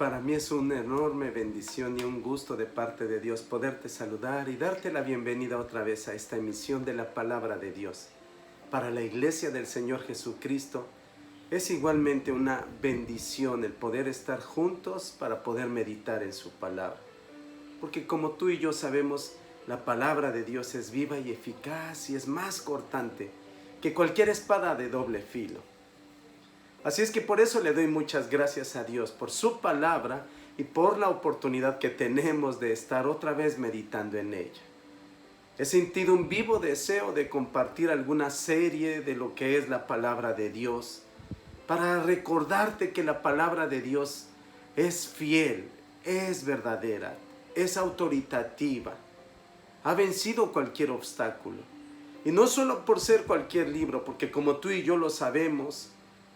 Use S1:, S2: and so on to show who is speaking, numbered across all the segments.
S1: para mí es una enorme bendición y un gusto de parte de Dios poderte saludar y darte la bienvenida otra vez a esta emisión de la Palabra de Dios. Para la Iglesia del Señor Jesucristo es igualmente una bendición el poder estar juntos para poder meditar en su palabra. Porque como tú y yo sabemos, la palabra de Dios es viva y eficaz y es más cortante que cualquier espada de doble filo. Así es que por eso le doy muchas gracias a Dios por su palabra y por la oportunidad que tenemos de estar otra vez meditando en ella. He sentido un vivo deseo de compartir alguna serie de lo que es la palabra de Dios, para recordarte que la palabra de Dios es fiel, es verdadera, es autoritativa, ha vencido cualquier obstáculo. Y no solo por ser cualquier libro, porque como tú y yo lo sabemos,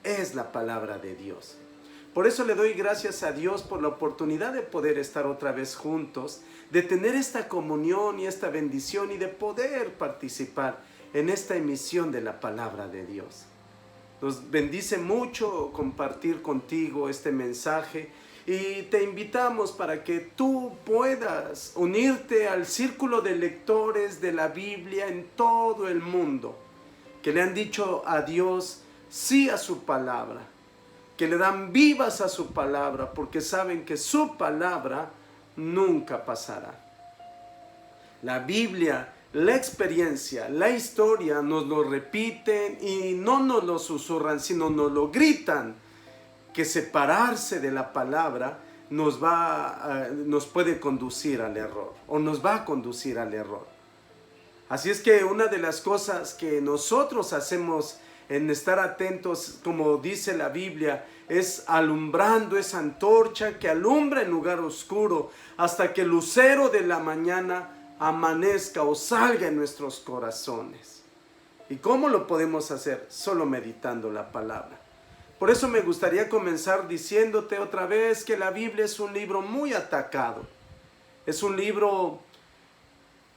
S1: es la palabra de Dios. Por eso le doy gracias a Dios por la oportunidad de poder estar otra vez juntos, de tener esta comunión y esta bendición y de poder participar en esta emisión de la palabra de Dios. Nos bendice mucho compartir contigo este mensaje y te invitamos para que tú puedas unirte al círculo de lectores de la Biblia en todo el mundo, que le han dicho a Dios sí a su palabra, que le dan vivas a su palabra porque saben que su palabra nunca pasará. La Biblia, la experiencia, la historia nos lo repiten y no nos lo susurran, sino nos lo gritan, que separarse de la palabra nos puede conducir al error o nos va a conducir al error. Así es que una de las cosas que nosotros hacemos en estar atentos, como dice la Biblia, es alumbrando esa antorcha que alumbra en lugar oscuro hasta que el lucero de la mañana amanezca o salga en nuestros corazones. ¿Y cómo lo podemos hacer? Solo meditando la palabra. Por eso me gustaría comenzar diciéndote otra vez que la Biblia es un libro muy atacado. Es un libro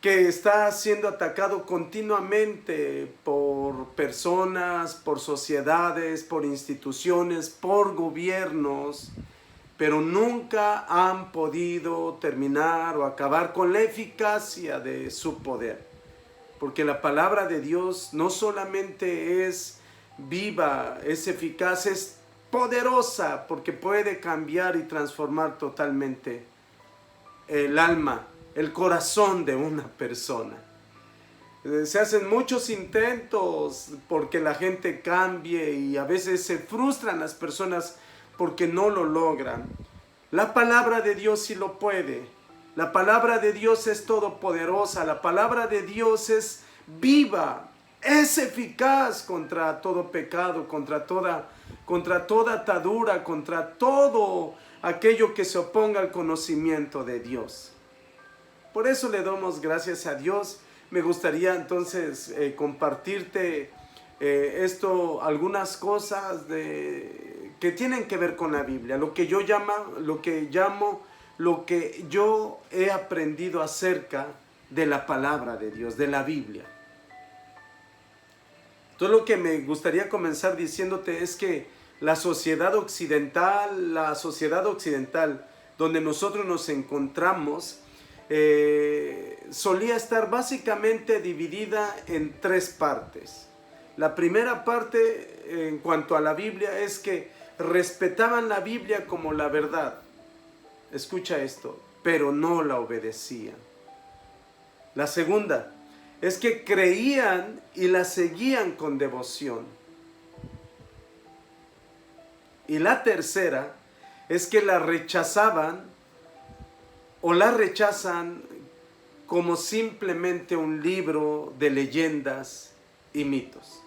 S1: que está siendo atacado continuamente por personas, por sociedades, por instituciones, por gobiernos, pero nunca han podido terminar o acabar con la eficacia de su poder. Porque la palabra de Dios no solamente es viva, es eficaz, es poderosa, porque puede cambiar y transformar totalmente el alma, el corazón de una persona. Se hacen muchos intentos porque la gente cambie y a veces se frustran las personas porque no lo logran. La palabra de Dios sí lo puede. La palabra de Dios es todopoderosa. La palabra de Dios es viva, es eficaz contra todo pecado, contra toda atadura, contra todo aquello que se oponga al conocimiento de Dios. Por eso le damos gracias a Dios. Me gustaría entonces compartirte algunas cosas que tienen que ver con la Biblia, lo que yo he aprendido acerca de la palabra de Dios, de la Biblia. Todo lo que me gustaría comenzar diciéndote es que la sociedad occidental donde nosotros nos encontramos, solía estar básicamente dividida en tres partes. La primera parte en cuanto a la Biblia es que respetaban la Biblia como la verdad. Escucha esto, pero no la obedecían. La segunda es que creían y la seguían con devoción. Y la tercera es que la rechazaban o la rechazan como simplemente un libro de leyendas y mitos.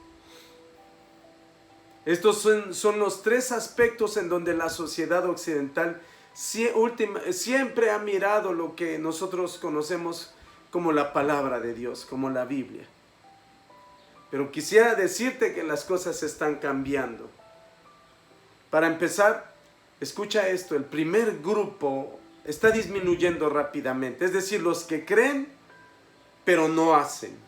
S1: Estos son los tres aspectos en donde la sociedad occidental siempre ha mirado lo que nosotros conocemos como la palabra de Dios, como la Biblia. Pero quisiera decirte que las cosas están cambiando. Para empezar, escucha esto, el primer grupo está disminuyendo rápidamente, es decir, los que creen pero no hacen.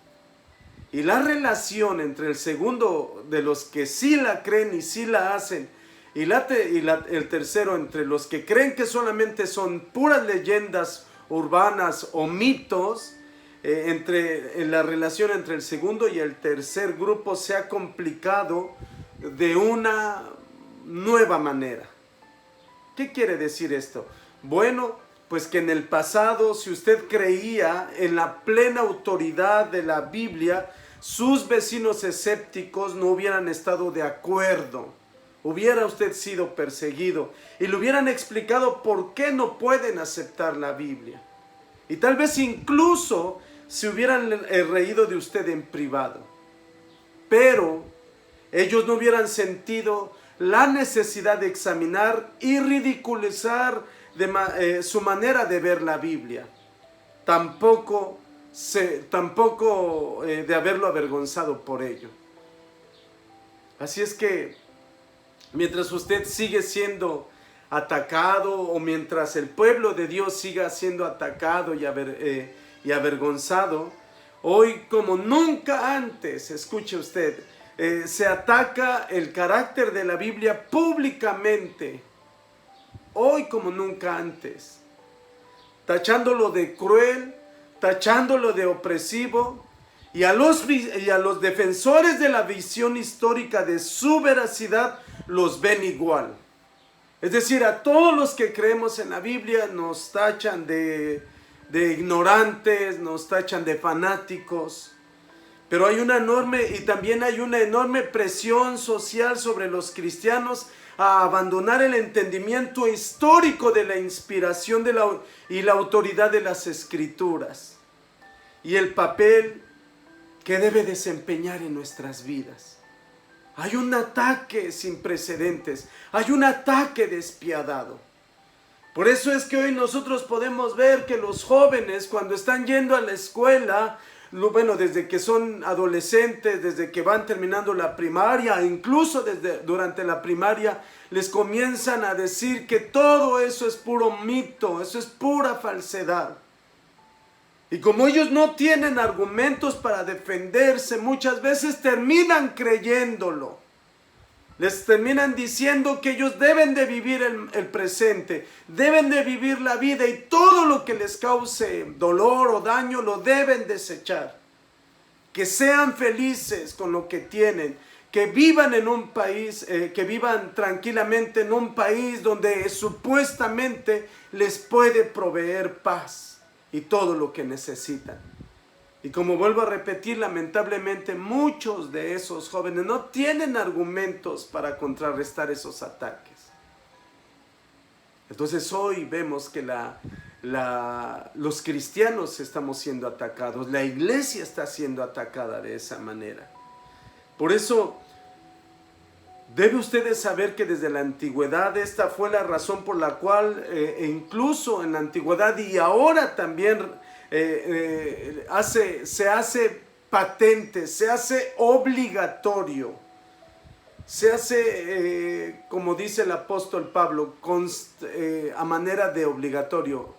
S1: Y la relación entre el segundo de los que sí la creen y sí la hacen el tercero, entre los que creen que solamente son puras leyendas urbanas o mitos, en la relación entre el segundo y el tercer grupo se ha complicado de una nueva manera. ¿Qué quiere decir esto? Bueno, pues que en el pasado, si usted creía en la plena autoridad de la Biblia, sus vecinos escépticos no hubieran estado de acuerdo. Hubiera usted sido perseguido y le hubieran explicado por qué no pueden aceptar la Biblia. Y tal vez incluso se hubieran reído de usted en privado. Pero ellos no hubieran sentido la necesidad de examinar y ridiculizar su manera de ver la Biblia. Tampoco de haberlo avergonzado por ello. Así es que mientras usted sigue siendo atacado, o mientras el pueblo de Dios siga siendo atacado y avergonzado, hoy como nunca antes, escuche usted, se ataca el carácter de la Biblia públicamente, hoy como nunca antes, tachándolo de cruel, tachándolo de opresivo, y a los defensores de la visión histórica de su veracidad los ven igual. Es decir, a todos los que creemos en la Biblia nos tachan de ignorantes, nos tachan de fanáticos. Pero también hay una enorme presión social sobre los cristianos a abandonar el entendimiento histórico de la inspiración y la autoridad de las Escrituras y el papel que debe desempeñar en nuestras vidas. Hay un ataque sin precedentes, hay un ataque despiadado. Por eso es que hoy nosotros podemos ver que los jóvenes, cuando están yendo a la escuela, desde que son adolescentes, desde que van terminando la primaria, incluso durante la primaria, les comienzan a decir que todo eso es puro mito, eso es pura falsedad. Y como ellos no tienen argumentos para defenderse, muchas veces terminan creyéndolo. Les terminan diciendo que ellos deben de vivir el presente, deben de vivir la vida, y todo lo que les cause dolor o daño lo deben desechar. Que sean felices con lo que tienen, que vivan en un país, que vivan tranquilamente en un país donde supuestamente les puede proveer paz y todo lo que necesitan. Y como vuelvo a repetir, lamentablemente muchos de esos jóvenes no tienen argumentos para contrarrestar esos ataques. Entonces hoy vemos que los cristianos estamos siendo atacados, la iglesia está siendo atacada de esa manera. Por eso debe ustedes saber que desde la antigüedad esta fue la razón por la cual, incluso en la antigüedad y ahora también se hace patente, se hace obligatorio, se hace, como dice el apóstol Pablo, a manera de obligatorio.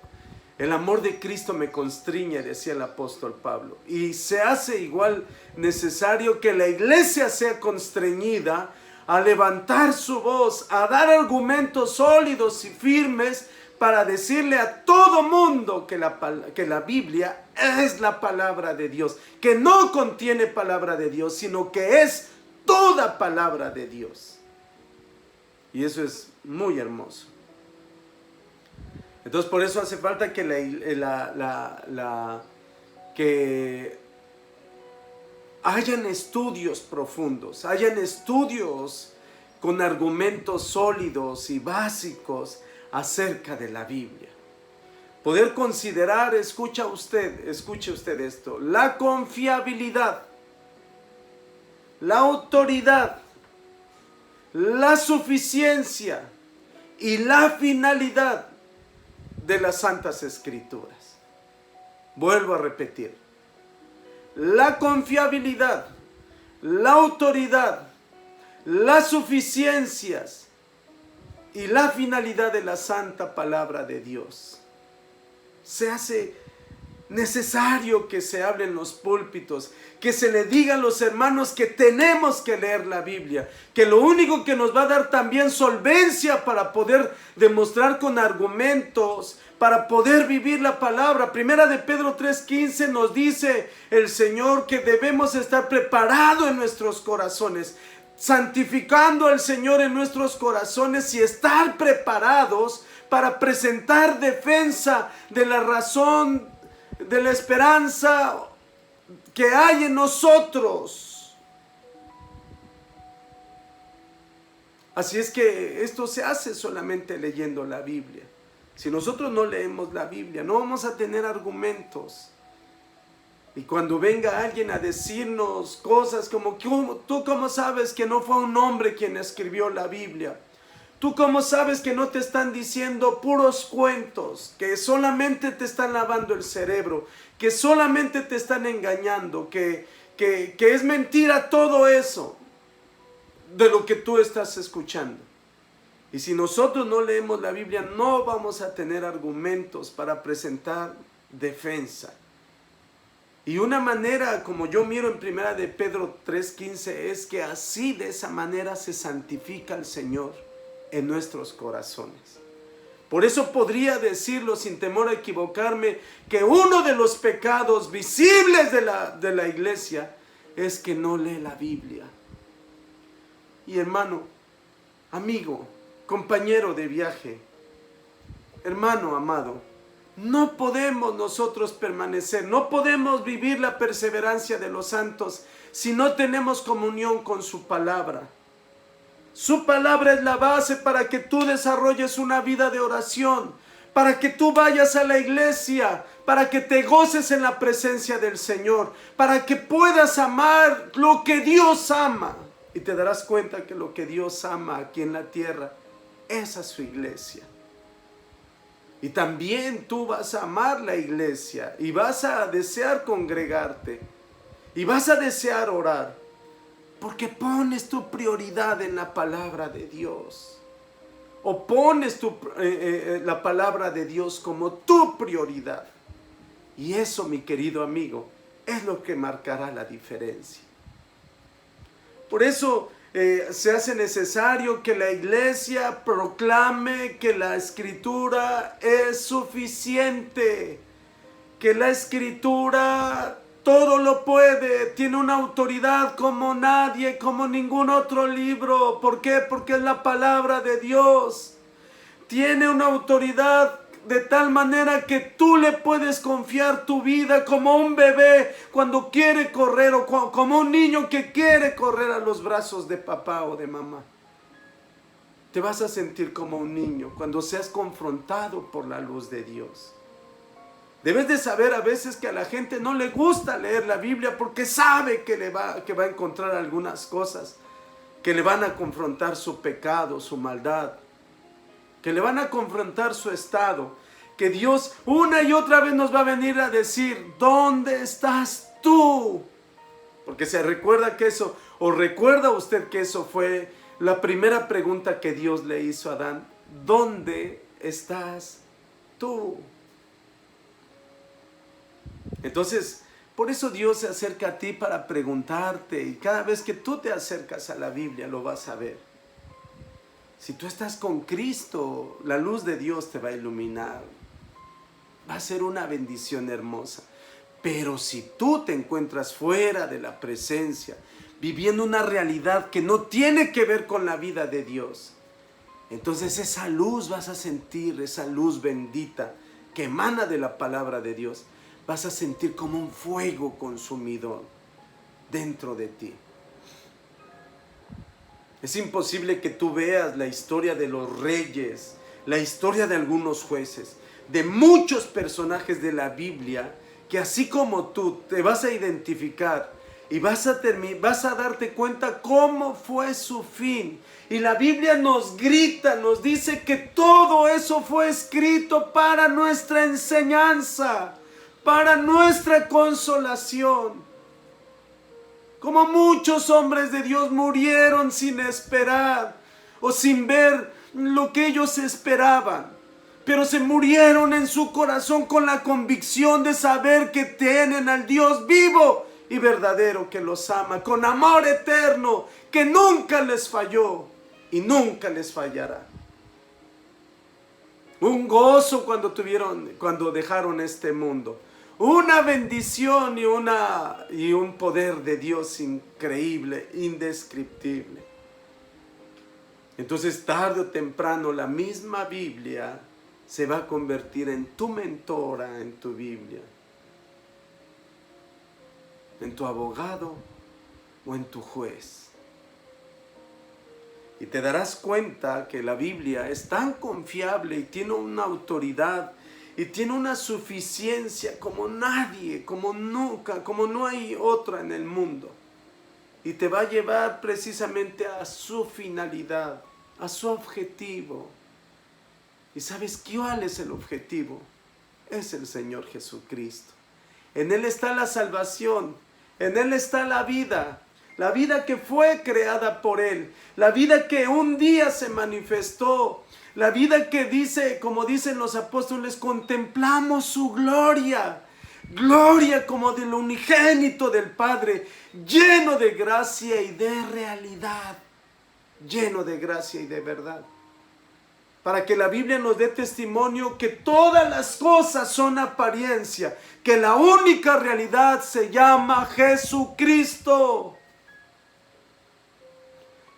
S1: El amor de Cristo me constriñe, decía el apóstol Pablo. Y se hace igual necesario que la iglesia sea constreñida a levantar su voz, a dar argumentos sólidos y firmes para decirle a todo mundo que la Biblia es la palabra de Dios, que no contiene palabra de Dios, sino que es toda palabra de Dios. Y eso es muy hermoso. Entonces por eso hace falta que hayan estudios profundos, hayan estudios con argumentos sólidos y básicos acerca de la Biblia. Poder considerar, escuche usted esto, la confiabilidad, la autoridad, la suficiencia y la finalidad de las Santas Escrituras. Vuelvo a repetir. La confiabilidad, la autoridad, las suficiencias y la finalidad de la santa palabra de Dios. Se hace necesario que se hable en los púlpitos, que se le diga a los hermanos que tenemos que leer la Biblia, que lo único que nos va a dar también solvencia para poder demostrar con argumentos, para poder vivir la palabra. Primera de Pedro 3:15 nos dice el Señor que debemos estar preparados en nuestros corazones, santificando al Señor en nuestros corazones y estar preparados para presentar defensa de la razón, de la esperanza que hay en nosotros. Así es que esto se hace solamente leyendo la Biblia. Si nosotros no leemos la Biblia, no vamos a tener argumentos. Y cuando venga alguien a decirnos cosas como, ¿tú cómo sabes que no fue un hombre quien escribió la Biblia? ¿Tú cómo sabes que no te están diciendo puros cuentos, que solamente te están lavando el cerebro, que solamente te están engañando, que es mentira todo eso de lo que tú estás escuchando? Y si nosotros no leemos la Biblia, no vamos a tener argumentos para presentar defensa. Y una manera, como yo miro en Primera de Pedro 3:15, es que así, de esa manera, se santifica el Señor en nuestros corazones. Por eso podría decirlo sin temor a equivocarme, que uno de los pecados visibles de la iglesia es que no lee la Biblia. Y hermano, amigo, compañero de viaje, hermano amado, no podemos nosotros permanecer, no podemos vivir la perseverancia de los santos si no tenemos comunión con su palabra. Su palabra es la base para que tú desarrolles una vida de oración, para que tú vayas a la iglesia, para que te goces en la presencia del Señor, para que puedas amar lo que Dios ama. Y te darás cuenta que lo que Dios ama aquí en la tierra es a su iglesia. Y también tú vas a amar la iglesia y vas a desear congregarte y vas a desear orar, porque pones tu prioridad en la palabra de Dios, o pones la palabra de Dios como tu prioridad. Y eso, mi querido amigo, es lo que marcará la diferencia. Por eso se hace necesario que la iglesia proclame que la Escritura es suficiente, que la Escritura todo lo puede, tiene una autoridad como nadie, como ningún otro libro. ¿Por qué? Porque es la palabra de Dios. Tiene una autoridad de tal manera que tú le puedes confiar tu vida como un bebé cuando quiere correr, o como un niño que quiere correr a los brazos de papá o de mamá. Te vas a sentir como un niño cuando seas confrontado por la luz de Dios. Debes de saber a veces que a la gente no le gusta leer la Biblia porque sabe que va a encontrar algunas cosas que le van a confrontar su pecado, su maldad, que le van a confrontar su estado, que Dios una y otra vez nos va a venir a decir, ¿dónde estás tú? Porque se recuerda que eso, o recuerda usted que eso fue la primera pregunta que Dios le hizo a Adán, ¿dónde estás tú? Entonces, por eso Dios se acerca a ti para preguntarte, y cada vez que tú te acercas a la Biblia lo vas a ver. Si tú estás con Cristo, la luz de Dios te va a iluminar. Va a ser una bendición hermosa. Pero si tú te encuentras fuera de la presencia, viviendo una realidad que no tiene que ver con la vida de Dios, entonces esa luz vas a sentir, esa luz bendita que emana de la palabra de Dios, vas a sentir como un fuego consumidor dentro de ti. Es imposible que tú veas la historia de los reyes, la historia de algunos jueces, de muchos personajes de la Biblia, que así como tú te vas a identificar y vas a darte cuenta cómo fue su fin. Y la Biblia nos grita, nos dice que todo eso fue escrito para nuestra enseñanza, para nuestra consolación. Como muchos hombres de Dios murieron sin esperar o sin ver lo que ellos esperaban. pero se murieron en su corazón con la convicción de saber que tienen al Dios vivo y verdadero que los ama con amor eterno, que nunca les falló y nunca les fallará. Un gozo cuando dejaron este mundo. Una bendición y un poder de Dios increíble, indescriptible. Entonces, tarde o temprano, la misma Biblia se va a convertir en tu mentora en tu Biblia, en tu abogado o en tu juez. Y te darás cuenta que la Biblia es tan confiable y tiene una autoridad y tiene una suficiencia como nadie, como nunca, como no hay otra en el mundo. Y te va a llevar precisamente a su finalidad, a su objetivo. ¿Y sabes cuál es el objetivo? Es el Señor Jesucristo. En Él está la salvación, en Él está la vida que fue creada por Él, la vida que un día se manifestó, la vida que dice, como dicen los apóstoles, contemplamos su gloria, gloria como del unigénito del Padre, lleno de gracia y de realidad, lleno de gracia y de verdad. Para que la Biblia nos dé testimonio que todas las cosas son apariencia, que la única realidad se llama Jesucristo.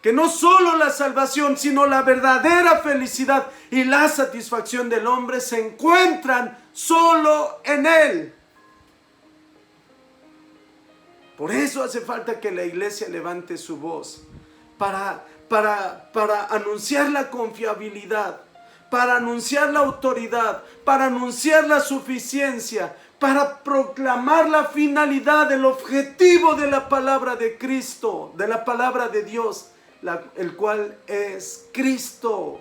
S1: Que no solo la salvación, sino la verdadera felicidad y la satisfacción del hombre se encuentran solo en Él. Por eso hace falta que la iglesia levante su voz para anunciar la confiabilidad, para anunciar la autoridad, para anunciar la suficiencia, para proclamar la finalidad, el objetivo de la palabra de Cristo, de la palabra de Dios, el cual es Cristo.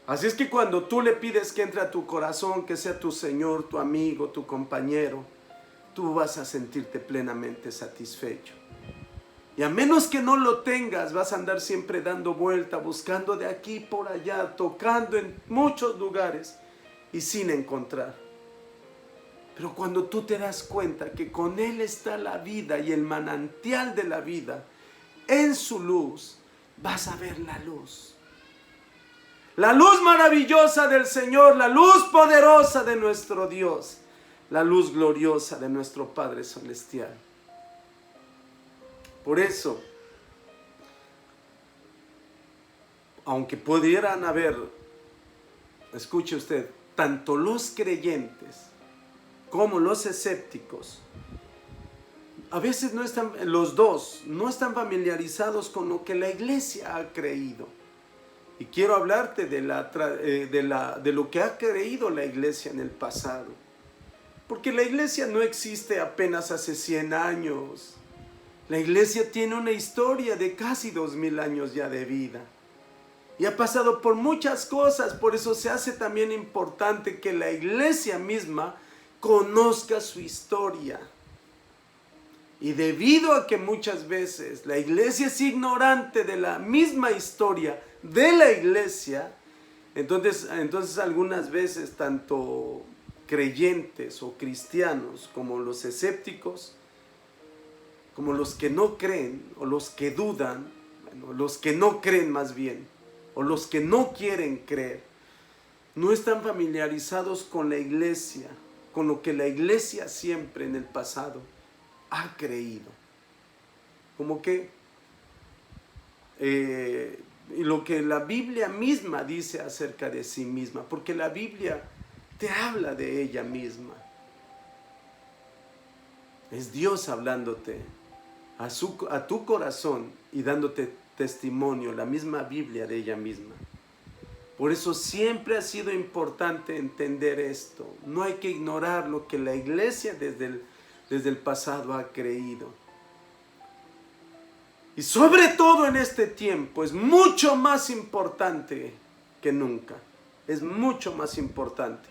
S1: Así es que cuando tú le pides que entre a tu corazón, que sea tu Señor, tu amigo, tu compañero, tú vas a sentirte plenamente satisfecho. Y a menos que no lo tengas, vas a andar siempre dando vuelta, buscando de aquí por allá, tocando en muchos lugares y sin encontrar. Pero cuando tú te das cuenta que con Él está la vida y el manantial de la vida, en su luz vas a ver la luz. La luz maravillosa del Señor, la luz poderosa de nuestro Dios, la luz gloriosa de nuestro Padre Celestial. Por eso, aunque pudieran haber, escuche usted, tanto los creyentes como los escépticos, a veces los dos no están familiarizados con lo que la iglesia ha creído. Y quiero hablarte de lo que ha creído la iglesia en el pasado. Porque la iglesia no existe apenas hace 100 años. La iglesia tiene una historia de casi 2000 años ya de vida. Y ha pasado por muchas cosas, por eso se hace también importante que la iglesia misma conozca su historia. Y debido a que muchas veces la iglesia es ignorante de la misma historia de la iglesia, entonces algunas veces tanto creyentes o cristianos como los escépticos, como los que no creen o los que dudan, los que no creen más bien, o los que no quieren creer, no están familiarizados con la iglesia, con lo que la iglesia siempre en el pasado ha creído. Como que y lo que la Biblia misma dice acerca de sí misma, porque la Biblia te habla de ella misma. Es Dios hablándote a tu corazón y dándote testimonio, la misma Biblia de ella misma. Por eso siempre ha sido importante entender esto. No hay que ignorar lo que la iglesia desde el pasado ha creído. Y sobre todo en este tiempo es mucho más importante que nunca. Es mucho más importante.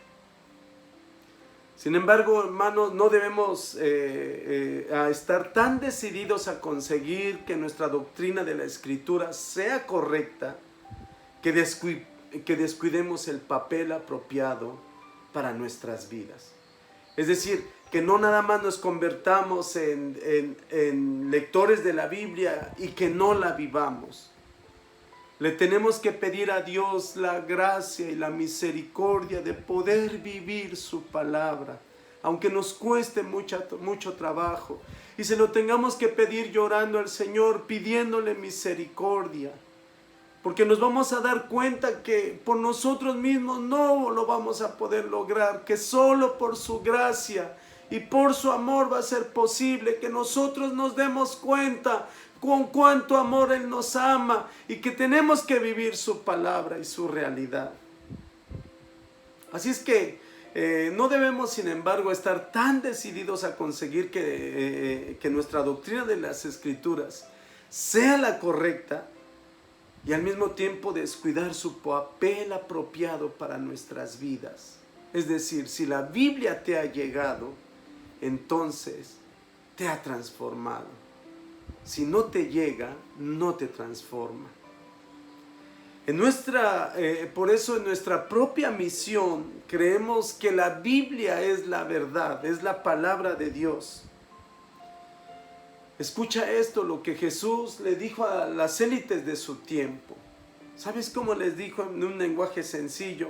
S1: Sin embargo, hermanos, no debemos estar tan decididos a conseguir que nuestra doctrina de la Escritura sea correcta, que que descuidemos el papel apropiado para nuestras vidas. Es decir, que no nada más nos convertamos en lectores de la Biblia y que no la vivamos. Le tenemos que pedir a Dios la gracia y la misericordia de poder vivir su palabra, aunque nos cueste mucho trabajo, y se lo tengamos que pedir llorando al Señor, pidiéndole misericordia, porque nos vamos a dar cuenta que por nosotros mismos no lo vamos a poder lograr, que solo por su gracia y por su amor va a ser posible que nosotros nos demos cuenta con cuánto amor Él nos ama y que tenemos que vivir su palabra y su realidad. Así es que no debemos, sin embargo, estar tan decididos a conseguir que nuestra doctrina de las Escrituras sea la correcta y al mismo tiempo descuidar su papel apropiado para nuestras vidas. Es decir, si la Biblia te ha llegado, entonces te ha transformado. Si no te llega, no te transforma. Por eso en nuestra propia misión creemos que la Biblia es la verdad, es la palabra de Dios. Escucha esto, lo que Jesús le dijo a las élites de su tiempo. ¿Sabes cómo les dijo en un lenguaje sencillo?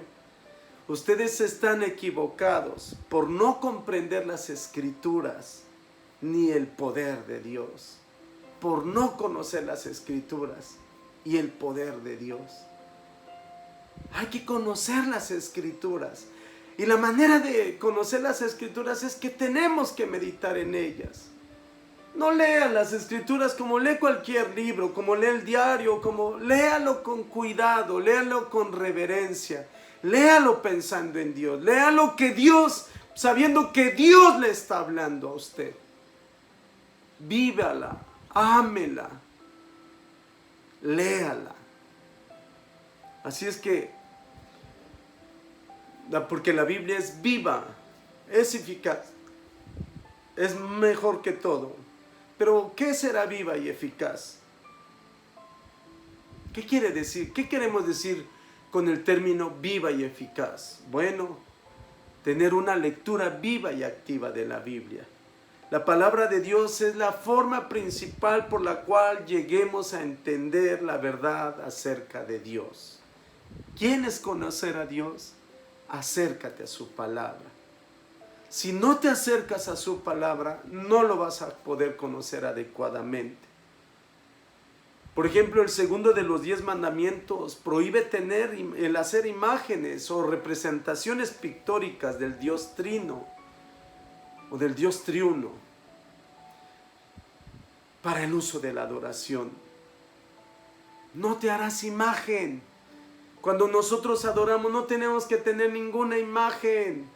S1: Ustedes están equivocados por no comprender las Escrituras ni el poder de Dios. Por no conocer las Escrituras y el poder de Dios. Hay que conocer las Escrituras. Y la manera de conocer las Escrituras es que tenemos que meditar en ellas. No lean las Escrituras como lee cualquier libro, como lee el diario, léalo con cuidado, léalo con reverencia, léalo pensando en Dios, léalo sabiendo que Dios le está hablando a usted. Vívala, ámela, léala. Así es que, porque la Biblia es viva, es eficaz, es mejor que todo. Pero, ¿qué será viva y eficaz? ¿Qué quiere decir? ¿Qué queremos decir con el término viva y eficaz? Bueno, tener una lectura viva y activa de la Biblia. La palabra de Dios es la forma principal por la cual lleguemos a entender la verdad acerca de Dios. ¿Quieres conocer a Dios? Acércate a su palabra. Si no te acercas a su palabra, no lo vas a poder conocer adecuadamente. Por ejemplo, el segundo de los 10 mandamientos prohíbe el hacer imágenes o representaciones pictóricas del Dios Trino o del Dios Triuno para el uso de la adoración. No te harás imagen. Cuando nosotros adoramos no tenemos que tener ninguna imagen.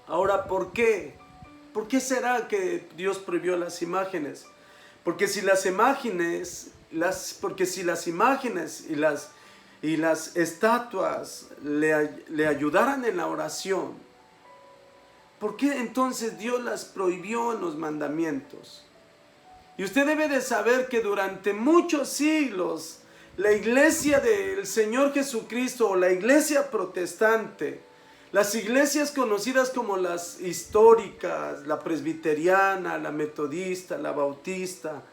S1: Ahora, ¿por qué? ¿Por qué será que Dios prohibió las imágenes? Porque si las imágenes y las estatuas le ayudaran en la oración, ¿por qué entonces Dios las prohibió en los mandamientos? Y usted debe de saber que durante muchos siglos la iglesia del Señor Jesucristo o la iglesia protestante, las iglesias conocidas como las históricas, la presbiteriana, la metodista, la bautista,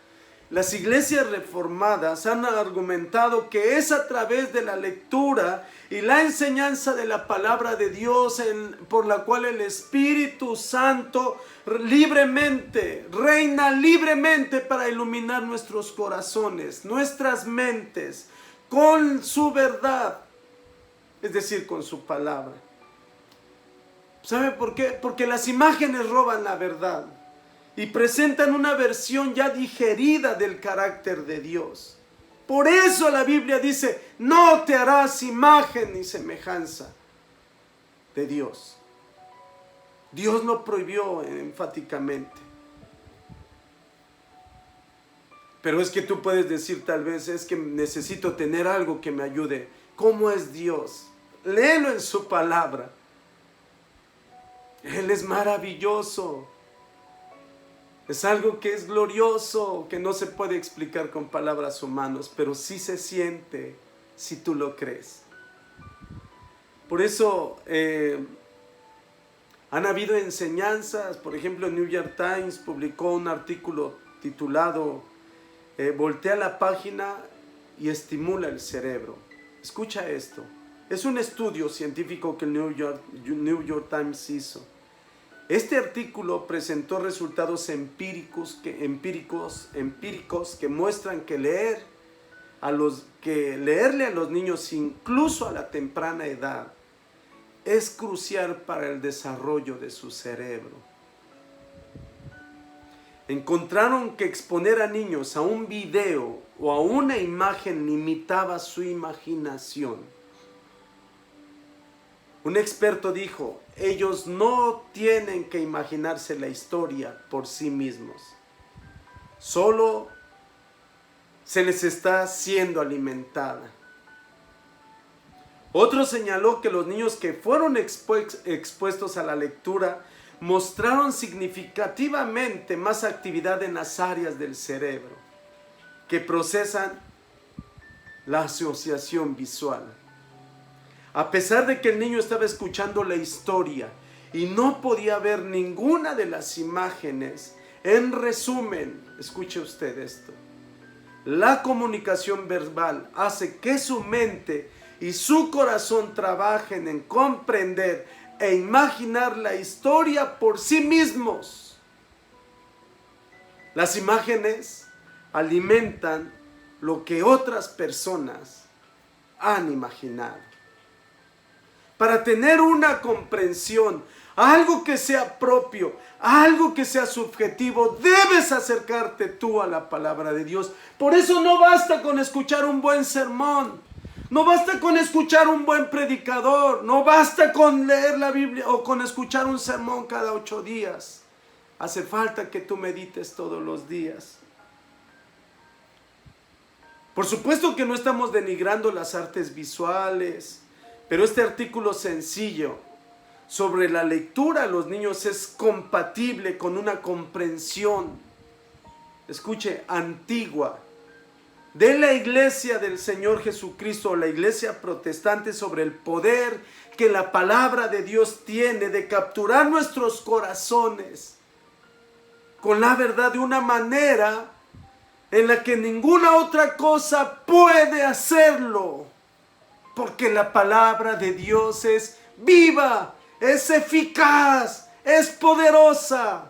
S1: las iglesias reformadas han argumentado que es a través de la lectura y la enseñanza de la palabra de Dios por la cual el Espíritu Santo reina libremente para iluminar nuestros corazones, nuestras mentes, con su verdad, es decir, con su palabra. ¿Sabe por qué? Porque las imágenes roban la verdad y presentan una versión ya digerida del carácter de Dios. Por eso la Biblia dice, no te harás imagen ni semejanza de Dios. Dios lo prohibió enfáticamente. Pero es que tú puedes decir tal vez, es que necesito tener algo que me ayude. ¿Cómo es Dios? Léelo en su palabra. Él es maravilloso. Es algo que es glorioso, que no se puede explicar con palabras humanas, pero sí se siente si tú lo crees. Por eso han habido enseñanzas. Por ejemplo, el New York Times publicó un artículo titulado Voltea la página y estimula el cerebro. Escucha esto. Es un estudio científico que el New York Times hizo. Este artículo presentó resultados empíricos que muestran que leerle a los niños, incluso a la temprana edad, es crucial para el desarrollo de su cerebro. Encontraron que exponer a niños a un video o a una imagen limitaba su imaginación. Un experto dijo, ellos no tienen que imaginarse la historia por sí mismos. Solo se les está siendo alimentada. Otro señaló que los niños que fueron expuestos a la lectura mostraron significativamente más actividad en las áreas del cerebro que procesan la asociación visual. A pesar de que el niño estaba escuchando la historia y no podía ver ninguna de las imágenes, en resumen, escuche usted esto, la comunicación verbal hace que su mente y su corazón trabajen en comprender e imaginar la historia por sí mismos. Las imágenes alimentan lo que otras personas han imaginado. Para tener una comprensión, algo que sea propio, algo que sea subjetivo, debes acercarte tú a la palabra de Dios. Por eso no basta con escuchar un buen sermón, no basta con escuchar un buen predicador, no basta con leer la Biblia o con escuchar un sermón cada 8 días. Hace falta que tú medites todos los días. Por supuesto que no estamos denigrando las artes visuales, pero este artículo sencillo sobre la lectura a los niños es compatible con una comprensión, escuche, antigua de la iglesia del Señor Jesucristo, la iglesia protestante, sobre el poder que la palabra de Dios tiene de capturar nuestros corazones con la verdad de una manera en la que ninguna otra cosa puede hacerlo. Porque la palabra de Dios es viva, es eficaz, es poderosa.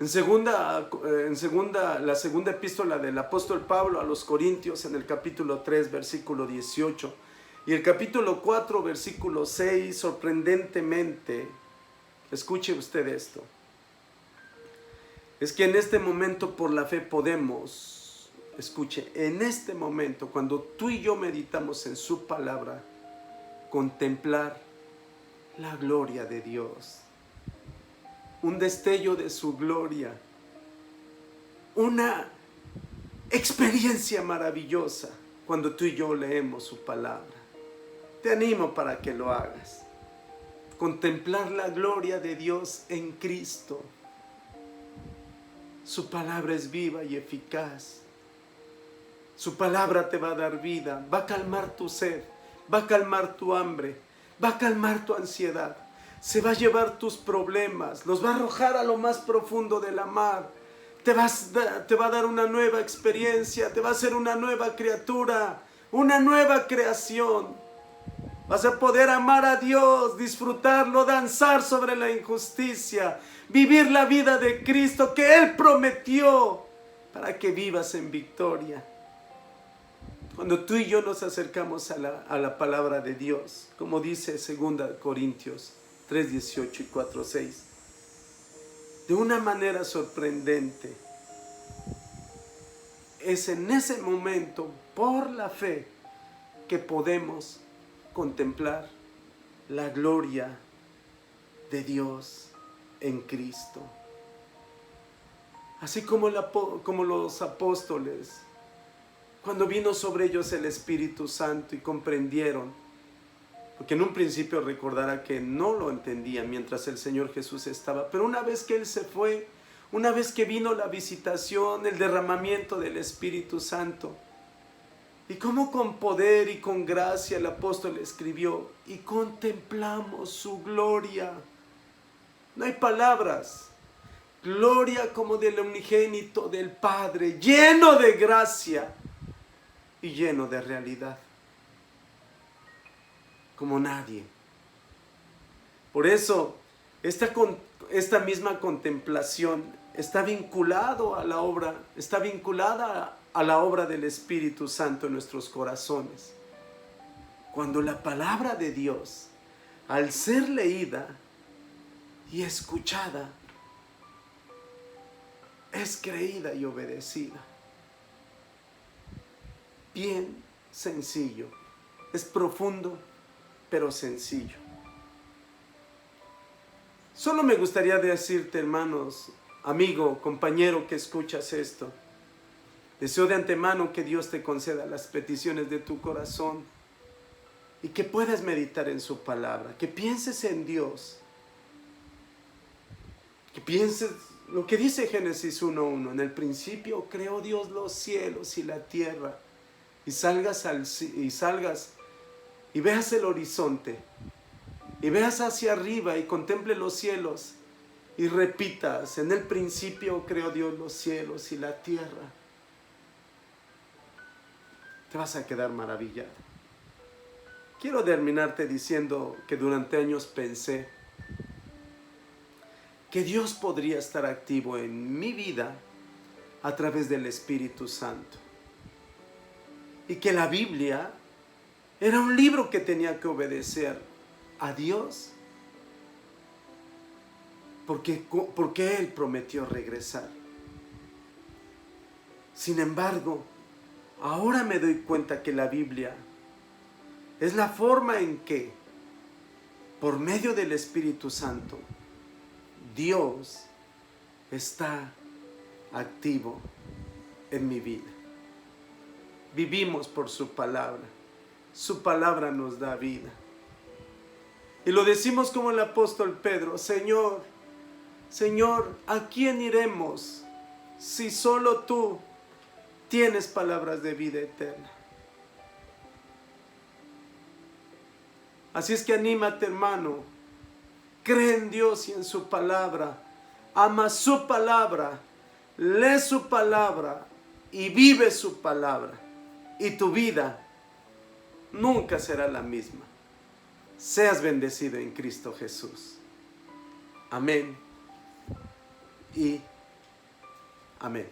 S1: La segunda epístola del apóstol Pablo a los Corintios, en el capítulo 3, versículo 18, y el capítulo 4, versículo 6, sorprendentemente, escuche usted esto, es que en este momento por la fe podemos, escuche, en este momento, cuando tú y yo meditamos en su palabra, contemplar la gloria de Dios, un destello de su gloria, una experiencia maravillosa cuando tú y yo leemos su palabra. Te animo para que lo hagas. Contemplar la gloria de Dios en Cristo. Su palabra es viva y eficaz. Su palabra te va a dar vida, va a calmar tu sed, va a calmar tu hambre, va a calmar tu ansiedad. Se va a llevar tus problemas, los va a arrojar a lo más profundo de la mar. Te va a dar una nueva experiencia, te va a hacer una nueva criatura, una nueva creación. Vas a poder amar a Dios, disfrutarlo, danzar sobre la injusticia, vivir la vida de Cristo que Él prometió para que vivas en victoria. Cuando tú y yo nos acercamos a la palabra de Dios, como dice 2 Corintios 3:18 y 4:6, de una manera sorprendente, es en ese momento, por la fe, que podemos contemplar la gloria de Dios en Cristo. Así como los apóstoles, cuando vino sobre ellos el Espíritu Santo y comprendieron, porque en un principio recordará que no lo entendían mientras el Señor Jesús estaba, pero una vez que Él se fue, una vez que vino la visitación, el derramamiento del Espíritu Santo, Y cómo con poder y con gracia el apóstol escribió, y contemplamos su gloria. No hay palabras. Gloria como del unigénito del Padre, lleno de gracia y lleno de realidad. Como nadie. Por eso, esta misma contemplación está vinculada a la obra del Espíritu Santo en nuestros corazones. Cuando la palabra de Dios, al ser leída y escuchada, es creída y obedecida. Bien sencillo. Es profundo, pero sencillo. Solo me gustaría decirte, hermanos, amigo, compañero que escuchas esto, deseo de antemano que Dios te conceda las peticiones de tu corazón y que puedas meditar en su palabra, que pienses en Dios, que pienses lo que dice Génesis 1:1, en el principio creó Dios los cielos y la tierra, y salgas y veas el horizonte, y veas hacia arriba y contemple los cielos, y repitas, en el principio creó Dios los cielos y la tierra. Te vas a quedar maravillado. Quiero terminarte diciendo que durante años pensé que Dios podría estar activo en mi vida a través del Espíritu Santo. Y que la Biblia era un libro que tenía que obedecer a Dios. Porque Él prometió regresar. Sin embargo, ahora me doy cuenta que la Biblia es la forma en que, por medio del Espíritu Santo, Dios está activo en mi vida. Vivimos por su palabra. Su palabra nos da vida. Y lo decimos como el apóstol Pedro: Señor, Señor, ¿a quién iremos si solo tú tienes palabras de vida eterna? Así es que anímate, hermano. Cree en Dios y en su palabra. Ama su palabra. Lee su palabra y vive su palabra. Y tu vida nunca será la misma. Seas bendecido en Cristo Jesús. Amén y amén.